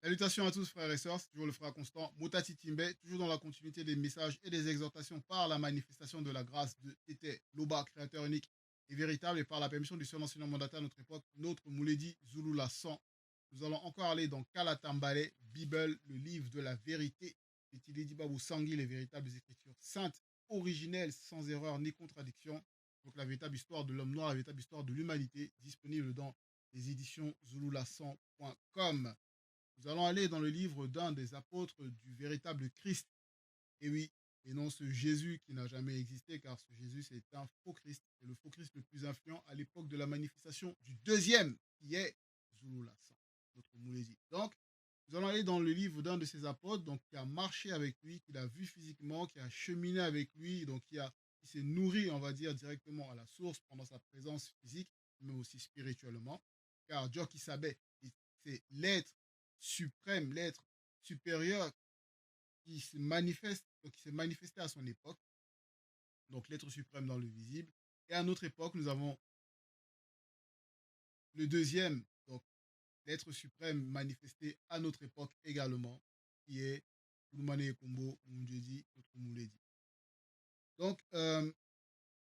Salutations à tous frères et sœurs, c'est toujours le frère Constant, Motati Timbe, toujours dans la continuité des messages et des exhortations par la manifestation de la grâce de Tété Loba, créateur unique et véritable, et par la permission du seul enseignant mandataire à notre époque, notre Mouledi Zulu Lassan. Nous allons encore aller dans Kalatambale, Bible, le livre de la vérité, Etilidi Babou Sangui, les véritables écritures saintes, originelles, sans erreur ni contradiction. Donc la véritable histoire de l'homme noir, la véritable histoire de l'humanité, disponible dans les éditions zululassan.com. Nous allons aller dans le livre d'un des apôtres du véritable Christ. Et oui, et non ce Jésus qui n'a jamais existé, car ce Jésus, c'est un faux Christ. C'est le faux Christ le plus influent à l'époque de la manifestation du deuxième, qui est Zulu Lassan, notre Moulési. Donc, nous allons aller dans le livre d'un de ses apôtres, donc qui a marché avec lui, qui l'a vu physiquement, qui a cheminé avec lui, donc qui s'est nourri, on va dire, directement à la source pendant sa présence physique, mais aussi spirituellement. Car Dieu qui savait, c'est l'être suprême, l'être supérieur qui se manifeste, donc qui s'est manifesté à son époque, donc l'être suprême dans le visible. Et à notre époque, nous avons le deuxième, donc l'être suprême manifesté à notre époque également, qui est Kulumane Kombo Mundjedi, notre Mouledi. Donc,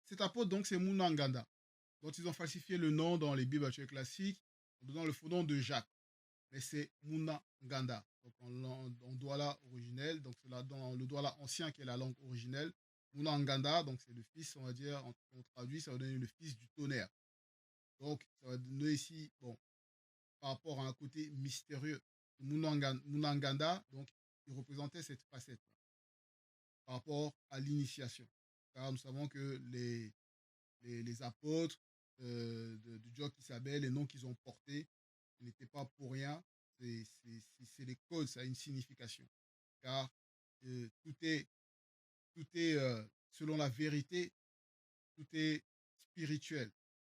cet apôtre, donc, c'est Munanganda, dont ils ont falsifié le nom dans les Bibles actuelles classiques, en donnant le faux nom de Jacques. Mais c'est Munanganda. Donc, en Douala originel, donc c'est là dans le Douala ancien qui est la langue originelle. Munanganda, donc c'est le fils, on va dire, on traduit, ça va donner le fils du tonnerre. Donc, ça va donner ici, bon, par rapport à un côté mystérieux. Munanganda, donc, il représentait cette facette par rapport à l'initiation. Car nous savons que les apôtres de Dieu qui s'appellent, les noms qu'ils ont portés, n'étaient pas pour rien. C'est les codes, ça a une signification. Car tout est, selon la vérité, tout est spirituel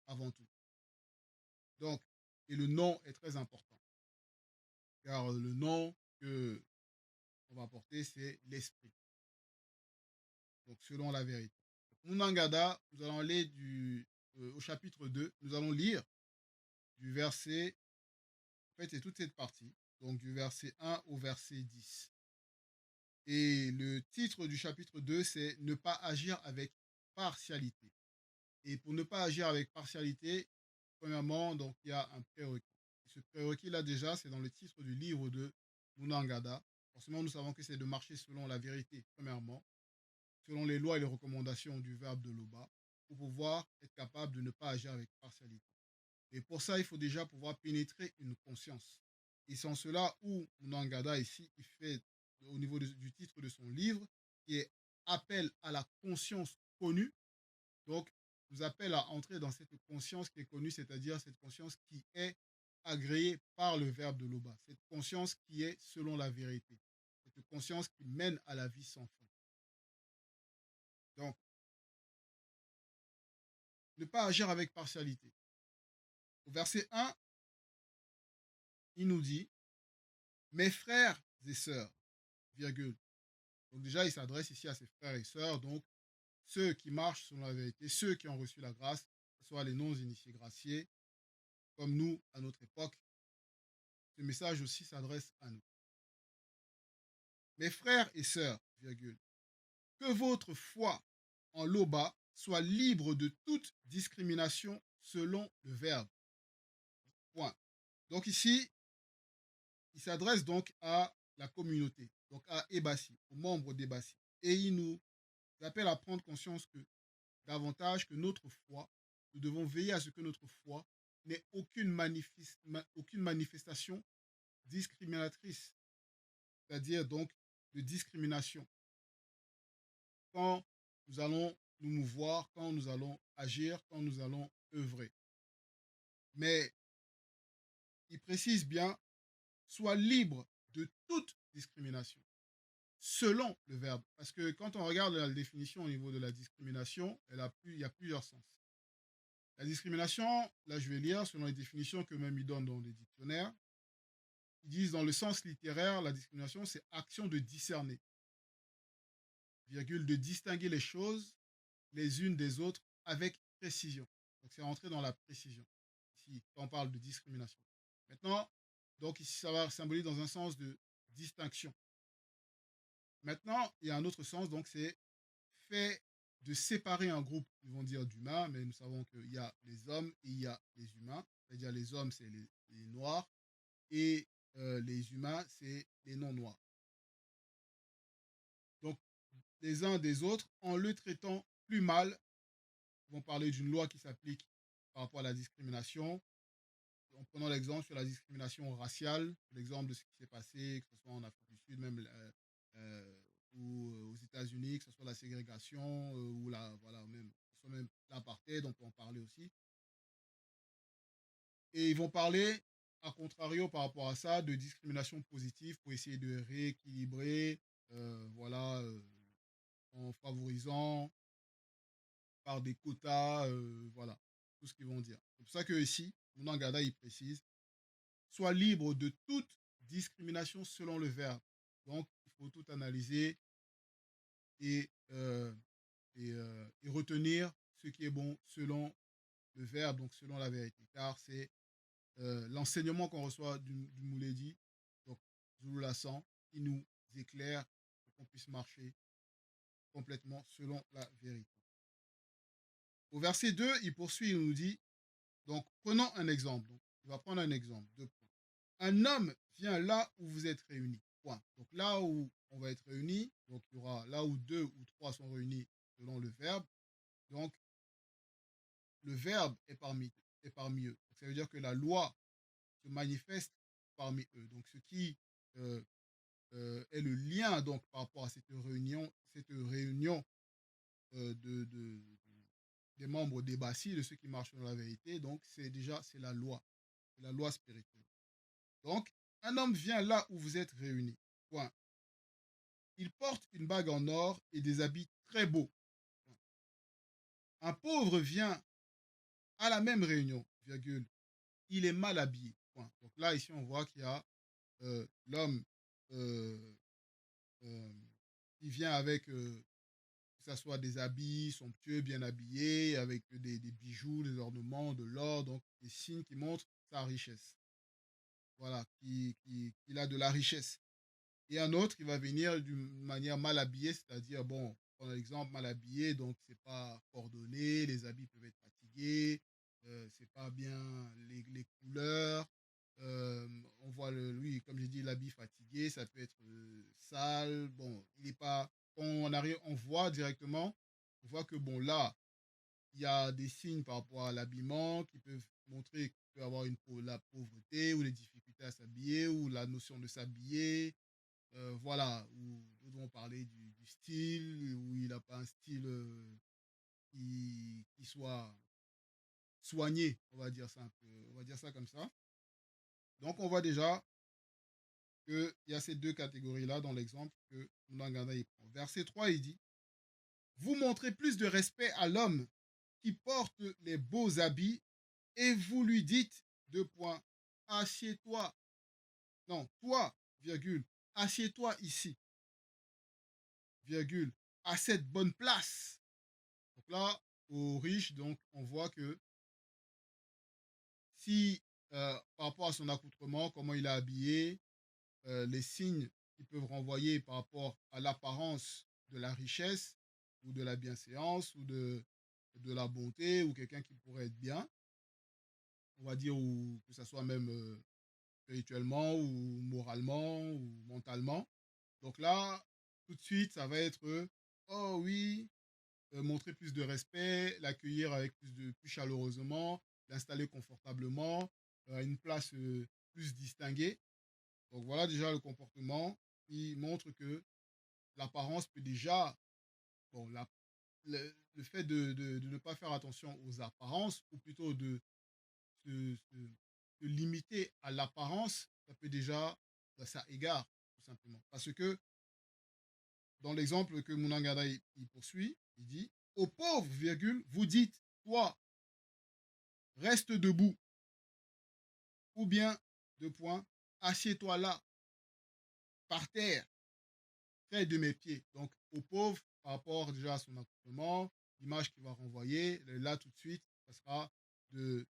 avant tout. Donc, et le nom est très important. Car le nom que on va porter, c'est l'esprit. Donc, selon la vérité. Munangada, nous allons aller au chapitre 2. Nous allons lire du verset, en fait, c'est toute cette partie. Donc, du verset 1 au verset 10. Et le titre du chapitre 2, c'est Ne pas agir avec partialité. Et pour ne pas agir avec partialité, premièrement, donc, il y a un prérequis. Et ce prérequis-là, déjà, c'est dans le titre du livre de Munangada. Forcément, nous savons que c'est de marcher selon la vérité, premièrement, selon les lois et les recommandations du verbe de Loba, pour pouvoir être capable de ne pas agir avec partialité. Et pour ça, il faut déjà pouvoir pénétrer une conscience. Et c'est en cela où Munangada, ici, il fait, au niveau du titre de son livre, qui est Appel à la conscience connue. Donc, nous appelle à entrer dans cette conscience qui est connue, c'est-à-dire cette conscience qui est agréée par le verbe de Loba, cette conscience qui est selon la vérité, cette conscience qui mène à la vie sans fin. Donc, ne pas agir avec partialité. Au verset 1, il nous dit, mes frères et sœurs, virgule. Donc déjà, il s'adresse ici à ses frères et sœurs, donc ceux qui marchent selon la vérité, ceux qui ont reçu la grâce, que ce soit les non-initiés graciés, comme nous à notre époque. Ce message aussi s'adresse à nous. Mes frères et sœurs, virgule, que votre foi en l'Oba soit libre de toute discrimination selon le verbe. Point. Donc ici, il s'adresse donc à la communauté, donc à Ebassi, aux membres d'Ebassi. Et il nous appelle à prendre conscience que davantage que notre foi, nous devons veiller à ce que notre foi n'ait aucune manifestation discriminatrice, c'est-à-dire donc de discrimination. Quand nous allons nous mouvoir, quand nous allons agir, quand nous allons œuvrer. Mais il précise bien, soit libre de toute discrimination, selon le verbe. Parce que quand on regarde la définition au niveau de la discrimination, il y a plusieurs sens. La discrimination, là je vais lire selon les définitions que même ils donnent dans les dictionnaires. Ils disent dans le sens littéraire, la discrimination, c'est action de discerner, virgule, de distinguer les choses les unes des autres avec précision. Donc c'est rentrer dans la précision, ici, quand on parle de discrimination. Maintenant, Donc ici, ça va symboliser dans un sens de distinction. Maintenant, il y a un autre sens, donc c'est fait de séparer un groupe, ils vont dire d'humains, mais nous savons qu'il y a les hommes et il y a les humains. C'est-à-dire les hommes, c'est les noirs, et les humains, c'est les non-noirs. Donc, les uns des autres, en le traitant plus mal, ils vont parler d'une loi qui s'applique par rapport à la discrimination. En prenant l'exemple sur la discrimination raciale, l'exemple de ce qui s'est passé, que ce soit en Afrique du Sud, même ou aux États-Unis, que ce soit la ségrégation ou la, voilà, même, que ce soit même l'apartheid, on peut en parler aussi. Et ils vont parler, à contrario par rapport à ça, de discrimination positive pour essayer de rééquilibrer, voilà, en favorisant par des quotas, voilà, tout ce qu'ils vont dire. C'est pour ça que ici, Mnangagwa, il précise, soit libre de toute discrimination selon le verbe. Donc, il faut tout analyser et, et retenir ce qui est bon selon le verbe, donc selon la vérité. Car c'est l'enseignement qu'on reçoit du Mouledi, donc Zulu Lassan, qui nous éclaire pour qu'on puisse marcher complètement selon la vérité. Au verset 2, il poursuit, il nous dit, donc prenons un exemple. Donc, il va prendre un exemple, 2 points. Un homme vient là où vous êtes réunis. Point. Donc là où on va être réunis, donc il y aura là où deux ou trois sont réunis selon le verbe. Donc le verbe est parmi eux. Donc, ça veut dire que la loi se manifeste parmi eux. Donc ce qui euh, est le lien donc par rapport à cette réunion des membres des Bassi, de ceux qui marchent dans la vérité. Donc c'est la loi spirituelle. Donc un homme vient là où vous êtes réunis. Point. Il porte une bague en or et des habits très beaux. Un pauvre vient à la même réunion, virgule. Il est mal habillé. Point. Donc là, ici, on voit qu'il y a l'homme euh, euh, qui vient avec, que ce soit des habits somptueux, bien habillés, avec des bijoux, des ornements, de l'or, donc des signes qui montrent sa richesse. Voilà, qu'il a de la richesse. Et un autre qui va venir d'une manière mal habillée, c'est-à-dire, bon, par exemple, mal habillé, donc c'est pas coordonné, les habits peuvent être fatigués, c'est pas bien les couleurs. On voit lui, comme j'ai dit, l'habit fatigué, ça peut être sale. Bon, il n'est pas. Quand on arrive, on voit directement, on voit que bon, là, il y a des signes par rapport à l'habillement qui peuvent montrer qu'il peut y avoir la pauvreté ou les difficultés à s'habiller ou la notion de s'habiller, voilà, où d'autres vont parler du style, où il n'a pas un style qui soit soigné, on va dire ça un peu, on va dire ça comme ça. Donc on voit déjà qu'il y a ces deux catégories-là dans l'exemple que Mnangagwa y prend. Verset 3, il dit, vous montrez plus de respect à l'homme qui porte les beaux habits et vous lui dites, 2 points, assieds-toi, non, toi, virgule, assieds-toi ici, virgule, à cette bonne place. Donc là, aux riches, donc, on voit que si, par rapport à son accoutrement, comment il est habillé, les signes qui peuvent renvoyer par rapport à l'apparence de la richesse ou de la bienséance ou de la bonté ou quelqu'un qui pourrait être bien, on va dire, ou que ce soit même spirituellement ou moralement ou mentalement. Donc là, tout de suite, ça va être, oh oui, montrer plus de respect, l'accueillir avec plus chaleureusement, l'installer confortablement, à une place plus distinguée. Donc voilà déjà le comportement qui montre que l'apparence peut déjà, bon, le fait de ne pas faire attention aux apparences, ou plutôt de se limiter à l'apparence, ça peut déjà, ça égare, tout simplement. Parce que dans l'exemple que Munangada il poursuit, il dit, aux pauvres, virgule, vous dites, toi, reste debout, ou bien, 2 points, assieds-toi là, par terre, près de mes pieds. Donc, aux pauvres, par rapport déjà à son accoutrement, l'image qu'il va renvoyer, là tout de suite, ça sera de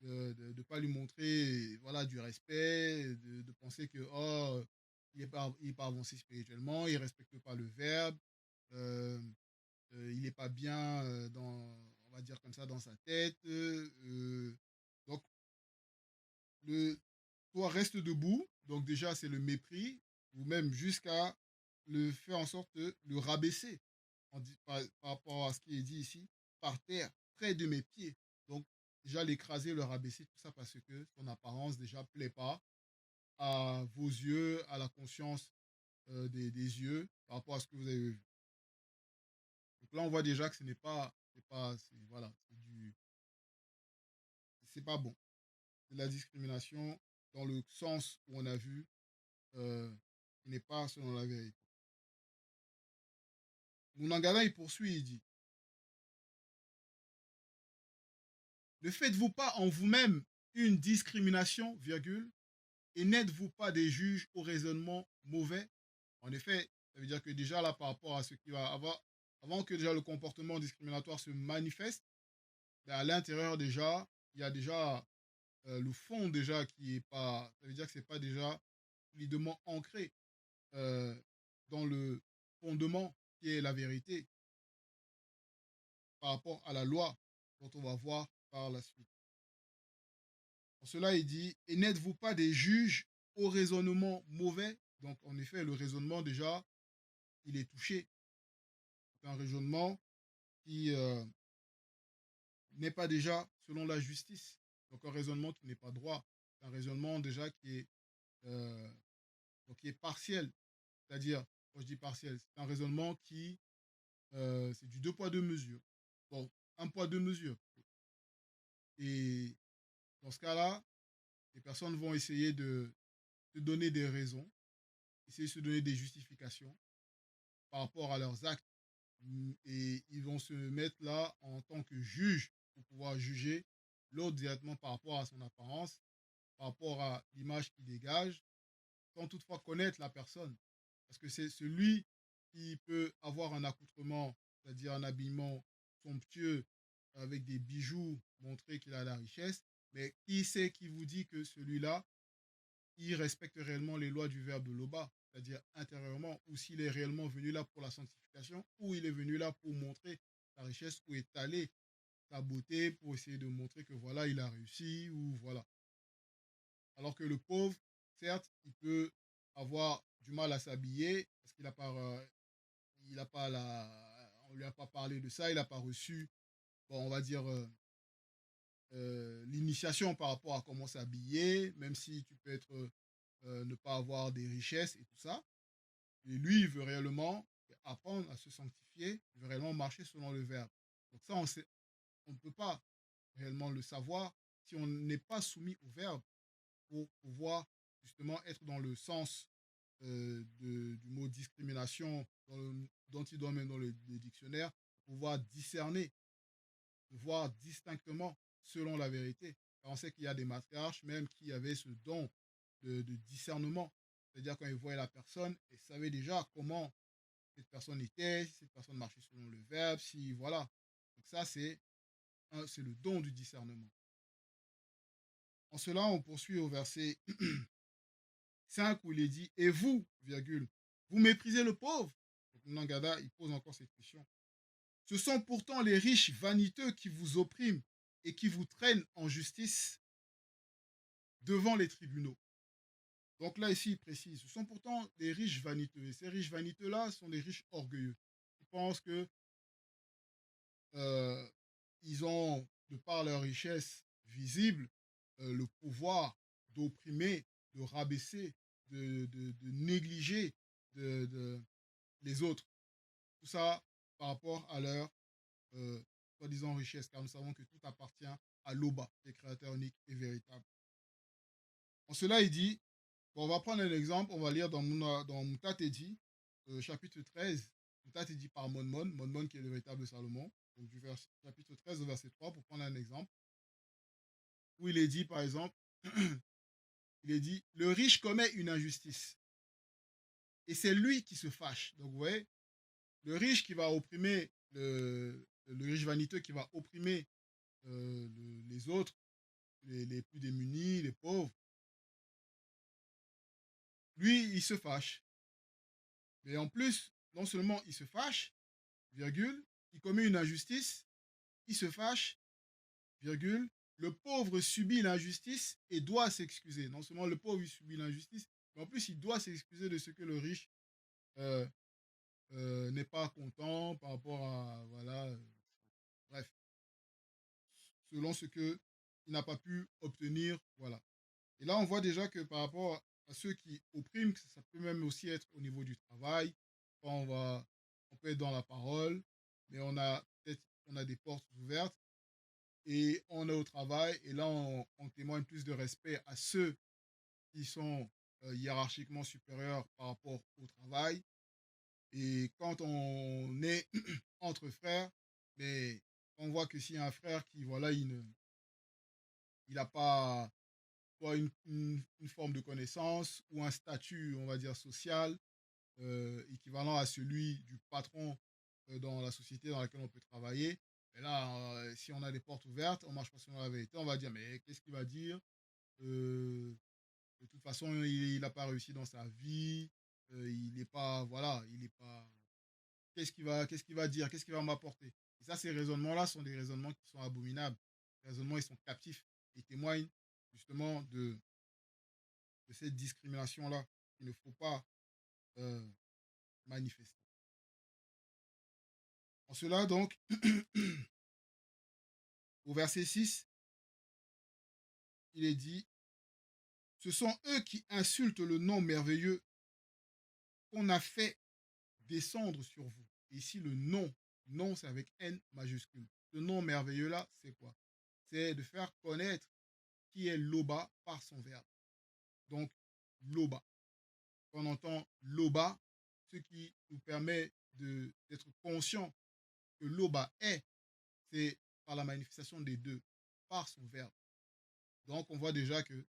de pas lui montrer voilà, du respect, de penser que oh, il est pas avancé spirituellement, il respecte pas le verbe, euh, il n'est pas bien on va dire comme ça, dans sa tête. Donc, le, toi, reste debout. Donc, déjà, c'est le mépris, ou même jusqu'à le faire en sorte de le rabaisser par rapport à ce qui est dit ici, par terre, près de mes pieds. Donc, déjà, l'écraser, le rabaisser, tout ça parce que son apparence déjà plaît pas à vos yeux, à la conscience des yeux, par rapport à ce que vous avez vu. Donc là, on voit déjà que voilà, c'est pas bon. C'est de la discrimination dans le sens où on a vu, euh, qui n'est pas selon la vérité. Munangada, il poursuit, il dit, ne faites-vous pas en vous-même une discrimination, virgule, et n'êtes-vous pas des juges au raisonnement mauvais? En effet, ça veut dire que déjà là, par rapport à ce qui va avoir, avant que déjà le comportement discriminatoire se manifeste, ben, à l'intérieur déjà, il y a déjà le fond déjà qui est pas, ça veut dire que c'est pas déjà solidement ancré euh, dans le fondement qui est la vérité par rapport à la loi dont on va voir par la suite. Pour cela, il dit, et n'êtes-vous pas des juges au raisonnement mauvais? Donc, en effet, le raisonnement, déjà, il est touché. C'est un raisonnement qui n'est pas déjà selon la justice. Donc, un raisonnement qui n'est pas droit. C'est un raisonnement déjà euh, qui est partiel. C'est-à-dire, quand je dis partiel, c'est un raisonnement c'est du deux poids, deux mesures. Bon, un poids, deux mesures. Et dans ce cas-là, les personnes vont essayer de se donner des raisons, essayer de se donner des justifications par rapport à leurs actes. Et ils vont se mettre là en tant que juge pour pouvoir juger l'autre directement par rapport à son apparence, par rapport à l'image qu'il dégage, sans toutefois connaître la personne. Parce que c'est celui qui peut avoir un accoutrement, c'est-à-dire un habillement somptueux avec des bijoux, montrer qu'il a la richesse, mais qui c'est qui vous dit que celui-là, il respecte réellement les lois du verbe de Loba, c'est-à-dire intérieurement, ou s'il est réellement venu là pour la sanctification, ou il est venu là pour montrer sa richesse, ou étaler sa beauté, pour essayer de montrer que voilà, il a réussi, ou voilà. Alors que le pauvre, certes, il peut avoir du mal à s'habiller, parce qu'il n'a pas, il a pas on lui a pas parlé de ça, il n'a pas reçu, bon, on va dire, l'initiation par rapport à comment s'habiller, même si tu peux ne pas avoir des richesses et tout ça. Et lui, il veut réellement apprendre à se sanctifier, il veut réellement marcher selon le verbe. Donc ça, on ne peut pas réellement le savoir si on n'est pas soumis au verbe pour pouvoir justement être dans le sens du mot discrimination dont il doit même dans le dictionnaire, pour pouvoir discerner, voir distinctement selon la vérité. Car on sait qu'il y a des matriarches même qui avaient ce don de discernement. C'est-à-dire quand ils voyaient la personne, ils savaient déjà comment cette personne était, si cette personne marchait selon le verbe, si voilà. Donc ça, c'est le don du discernement. En cela, on poursuit au verset 5 où il est dit, et vous, virgule, vous méprisez le pauvre. Donc Nangada, il pose encore cette question. Ce sont pourtant les riches vaniteux qui vous oppriment et qui vous traînent en justice devant les tribunaux. Donc là, ici, il précise, ce sont pourtant les riches vaniteux. Et ces riches vaniteux-là sont des riches orgueilleux. Ils pensent que euh, ils ont, de par leur richesse visible, le pouvoir d'opprimer, de rabaisser, de négliger les autres. Tout ça par rapport à leur soi-disant richesse, car nous savons que tout appartient à l'Oba, qui est créateur unique et véritable. En cela, il dit, bon, on va prendre un exemple, on va lire dans Moutatedi, chapitre 13, Moutatedi par Monmon qui est le véritable Salomon, donc chapitre 13 au verset 3, pour prendre un exemple, où il est dit, par exemple, il est dit, le riche commet une injustice, et c'est lui qui se fâche. Donc, vous voyez, le riche qui va opprimer, le riche vaniteux qui va opprimer les autres, les plus démunis, les pauvres, lui, il se fâche. Mais en plus, non seulement il se fâche, virgule, il commet une injustice, il se fâche, virgule, le pauvre subit l'injustice et doit s'excuser. Non seulement le pauvre il subit l'injustice, mais en plus il doit s'excuser de ce que le riche euh, n'est pas content par rapport à, voilà, bref, selon ce que il n'a pas pu obtenir, voilà. Et là, on voit déjà que par rapport à ceux qui oppriment, ça peut même aussi être au niveau du travail, quand on peut être dans la parole, mais on a peut-être, on a des portes ouvertes et on est au travail, et là, on témoigne plus de respect à ceux qui sont hiérarchiquement supérieurs par rapport au travail. Et quand on est entre frères, mais on voit que s'il y a un frère qui, voilà, il n'a pas soit une forme de connaissance ou un statut, on va dire, social, équivalent à celui du patron dans la société dans laquelle on peut travailler. Et là, si on a des portes ouvertes, on marche pas sur la vérité, on va dire, mais qu'est-ce qu'il va dire? Euh, de toute façon, il n'a pas réussi dans sa vie, il n'est pas, voilà, il n'est pas... qu'est-ce qu'il va dire? Qu'est-ce qu'il va m'apporter? Et ça, ces raisonnements-là sont des raisonnements qui sont abominables. Ces raisonnements, ils sont captifs et témoignent justement de cette discrimination-là qu'il ne faut pas euh, manifester. En cela, donc, au verset 6, il est dit, ce sont eux qui insultent le nom merveilleux qu'on a fait descendre sur vous. Et ici, le nom, nom, c'est avec N majuscule. Ce nom merveilleux-là, c'est quoi? C'est de faire connaître qui est Loba par son verbe. Donc, Loba. Quand on entend Loba, ce qui nous permet d'être conscient que Loba est, c'est par la manifestation des deux, par son verbe. Donc, on voit déjà que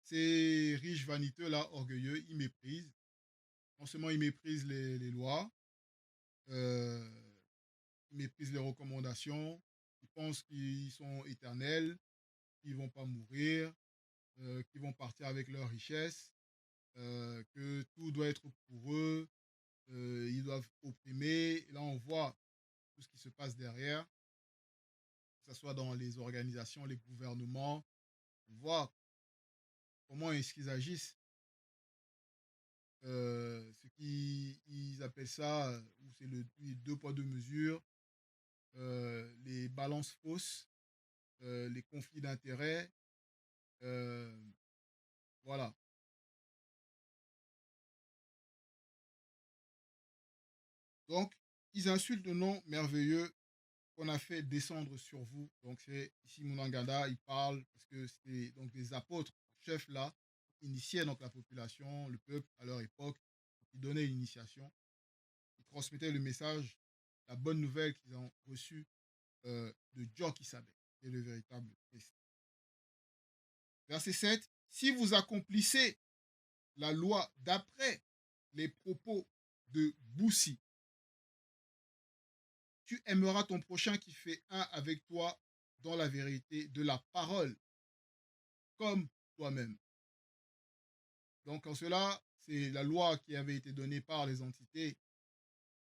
ces riches vaniteux-là, orgueilleux, ils méprisent. Non seulement ils méprisent les lois, euh, ils méprisent les recommandations, ils pensent qu'ils sont éternels, qu'ils ne vont pas mourir, qu'ils vont partir avec leur richesse, que tout doit être pour eux, ils doivent opprimer. Et là, on voit tout ce qui se passe derrière, que ce soit dans les organisations, les gouvernements, on voit comment est-ce qu'ils agissent. Ce qu'ils appellent ça, ou c'est les deux poids, deux mesures, les balances fausses, les conflits d'intérêts, euh, voilà. Donc, ils insultent le nom merveilleux qu'on a fait descendre sur vous. Donc, c'est ici Munangada, il parle parce que c'était donc des apôtres, chefs là, initiaient donc la population, le peuple à leur époque, ils donnaient l'initiation, ils transmettaient le message, la bonne nouvelle qu'ils ont reçue de Dieu qui savait, qui est le véritable Christ. Verset 7, si vous accomplissez la loi d'après les propos de Boussi, tu aimeras ton prochain qui fait un avec toi dans la vérité de la parole, comme toi-même. Donc en cela, c'est la loi qui avait été donnée par les entités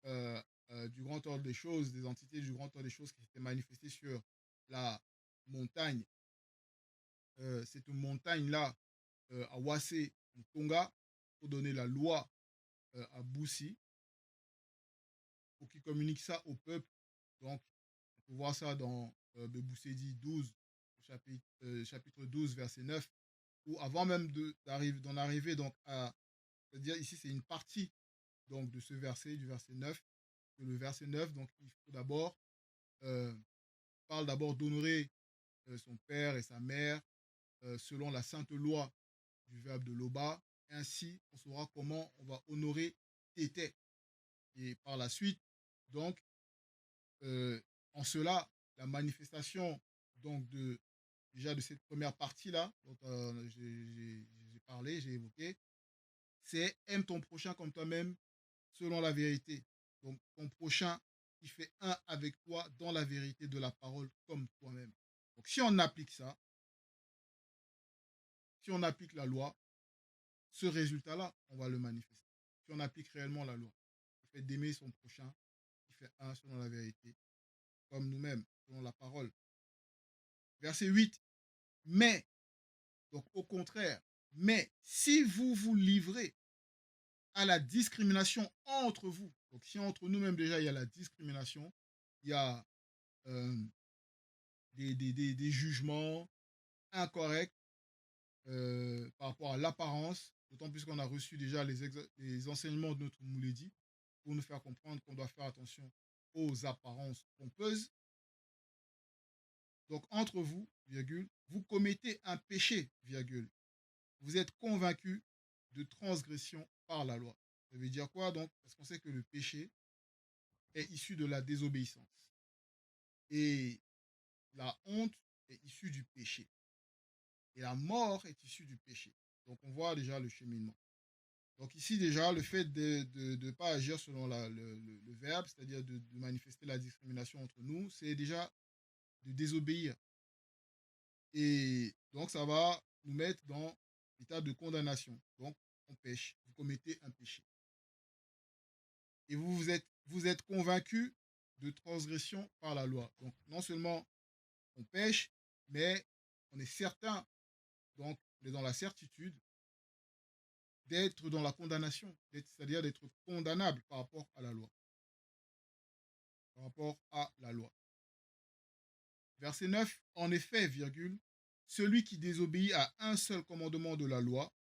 euh, du grand ordre des choses, des entités du grand ordre des choses qui s'étaient manifestées sur la montagne, cette montagne-là, à Wassé, en Tonga, pour donner la loi à Boussi, pour qu'il communique ça au peuple. Donc, on peut voir ça dans Beboussedi 12, chapitre 12, verset 9, ou avant même d'en arriver donc à, c'est-à-dire ici c'est une partie donc de ce verset, du verset 9, que le verset 9, donc il faut d'abord, euh, parle d'abord d'honorer son père et sa mère selon la sainte loi du verbe de Loba. Ainsi, on saura comment on va honorer Tété. Et par la suite, donc, en cela, la manifestation donc déjà de cette première partie-là, dont j'ai parlé, j'ai évoqué, c'est aime ton prochain comme toi-même selon la vérité. Donc, ton prochain qui fait un avec toi dans la vérité de la parole comme toi-même. Donc, si on applique ça, si on applique la loi, ce résultat-là, on va le manifester. Si on applique réellement la loi, le fait d'aimer son prochain, qui fait un selon la vérité, comme nous-mêmes, selon la parole. Verset 8. Mais, donc au contraire, mais si vous vous livrez à la discrimination entre vous, donc si entre nous-mêmes déjà il y a la discrimination, il y a euh, des jugements incorrects par rapport à l'apparence, d'autant plus qu'on a reçu déjà les enseignements de notre Mouledi pour nous faire comprendre qu'on doit faire attention aux apparences trompeuses. Donc entre vous, virgule, vous commettez un péché, virgule. Vous êtes convaincu de transgression par la loi. Ça veut dire quoi donc? Parce qu'on sait que le péché est issu de la désobéissance. Et la honte est issue du péché. Et la mort est issue du péché. Donc on voit déjà le cheminement. Donc ici déjà, le fait de ne pas agir selon le verbe, c'est-à-dire de manifester la discrimination entre nous, c'est déjà de désobéir. Et donc ça va nous mettre dans l'état de condamnation. Donc on pêche, vous commettez un péché. Et vous êtes convaincu de transgression par la loi. Donc non seulement on pêche, mais on est certain, donc on est dans la certitude d'être dans la condamnation, c'est-à-dire d'être condamnable par rapport à la loi. Par rapport à la loi. Verset 9, en effet, virgule, celui qui désobéit à un seul commandement de la loi,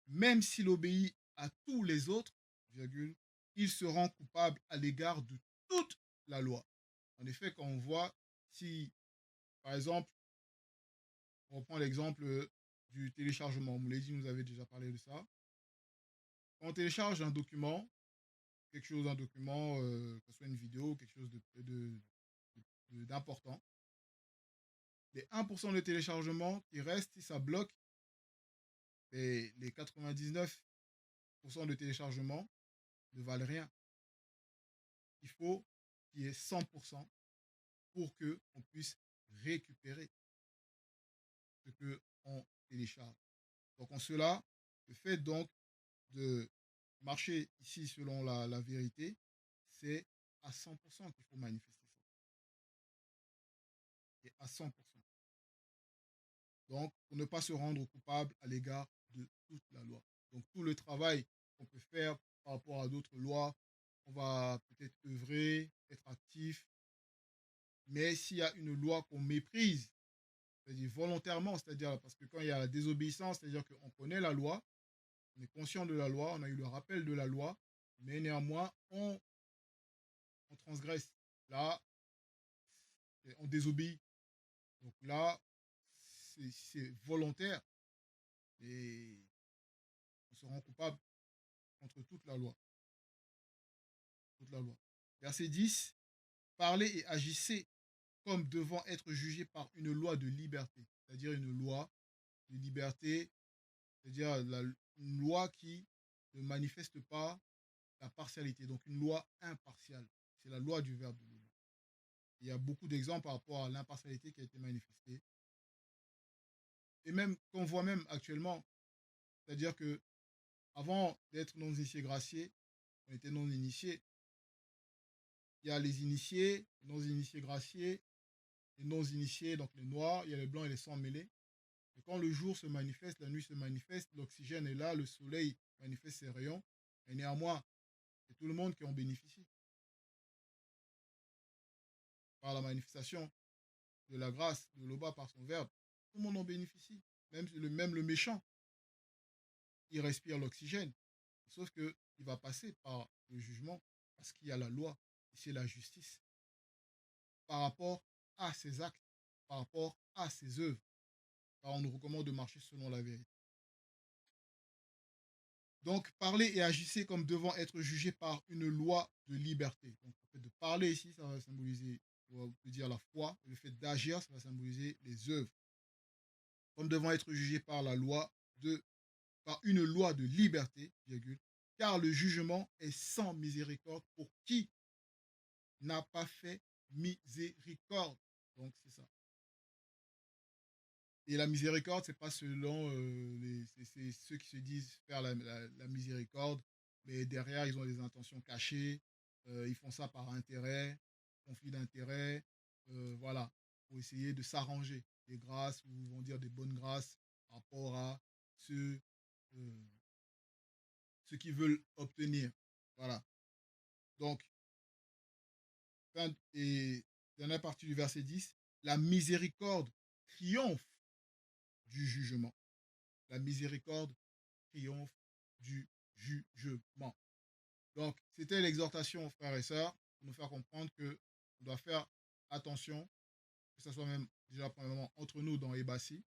même s'il obéit à tous les autres, virgule, il se rend coupable à l'égard de toute la loi. En effet, quand on voit, si, par exemple, on reprend l'exemple du téléchargement, Mouledi nous avait déjà parlé de ça. Quand on télécharge un document, quelque chose, un document, que ce soit une vidéo, quelque chose d'important, les 1% de téléchargement qui restent, si ça bloque, et les 99% de téléchargement ne valent rien. Il faut qu'il y ait 100% pour qu'on puisse récupérer ce qu'on télécharge. Donc en cela, le fait donc de marcher ici selon la vérité, c'est à 100% qu'il faut manifester ça. Et à 100%. Donc, pour ne pas se rendre coupable à l'égard de toute la loi. Donc, tout le travail qu'on peut faire par rapport à d'autres lois, on va peut-être œuvrer, être actif. Mais s'il y a une loi qu'on méprise, c'est-à-dire volontairement, c'est-à-dire parce que quand il y a la désobéissance, c'est-à-dire qu'on connaît la loi, on est conscient de la loi, on a eu le rappel de la loi, mais néanmoins, on transgresse. Là, on désobéit. Donc là, c'est volontaire et on se rend coupable contre toute la loi. Toute la loi. Verset 10. Parlez et agissez comme devant être jugés par une loi de liberté, c'est-à-dire une loi de liberté, c'est-à-dire une loi qui ne manifeste pas la partialité, donc une loi impartiale. C'est la loi du verbe de l'eau. Il y a beaucoup d'exemples par rapport à l'impartialité qui a été manifestée. Et même qu'on voit même actuellement, c'est-à-dire que avant d'être non-initié gracié, on était non-initié. Il y a les initiés, les non-initiés graciés, les non-initiés, donc les noirs, il y a les blancs et les sans mêlés. Et quand le jour se manifeste, la nuit se manifeste, l'oxygène est là, le soleil manifeste ses rayons, et néanmoins, c'est tout le monde qui en bénéficie. Par la manifestation de la grâce de l'Oba par son verbe, tout le monde en bénéficie. Même le méchant, il respire l'oxygène. Sauf qu'il va passer par le jugement parce qu'il y a la loi, et c'est la justice. Par rapport à ses actes, par rapport à ses œuvres. Car on nous recommande de marcher selon la vérité. Donc, parlez et agissez comme devant être jugés par une loi de liberté. Donc, le fait de parler ici, ça va symboliser, on peut dire la foi. Et le fait d'agir, ça va symboliser les œuvres. Comme devant être jugés par par une loi de liberté, virgule, car le jugement est sans miséricorde pour qui n'a pas fait miséricorde. Donc, c'est ça. Et la miséricorde, c'est pas selon c'est ceux qui se disent faire la miséricorde, mais derrière, ils ont des intentions cachées. Ils font ça par intérêt, conflit d'intérêt, voilà, pour essayer de s'arranger des grâces, ou vont dire des bonnes grâces par rapport à ceux, euh, ceux qui veulent obtenir. Voilà. Donc, et dernière partie du verset 10, la miséricorde triomphe du jugement. La miséricorde triomphe du jugement. Donc, c'était l'exhortation, frères et sœurs, pour nous faire comprendre que on doit faire attention, que ce soit même déjà premièrement entre nous dans Ebassi,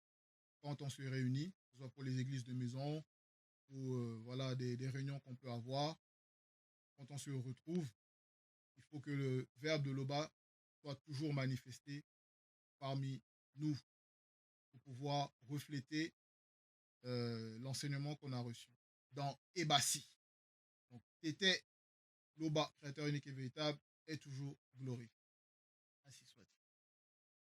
quand on se réunit, que ce soit pour les églises de maison ou voilà, des réunions qu'on peut avoir, quand on se retrouve, il faut que le verbe de l'Oba soit toujours manifesté parmi nous pour pouvoir refléter l'enseignement qu'on a reçu dans Ebassi. Donc, c'était l'Oba, créateur unique et véritable, est toujours glorifié. Ainsi soit.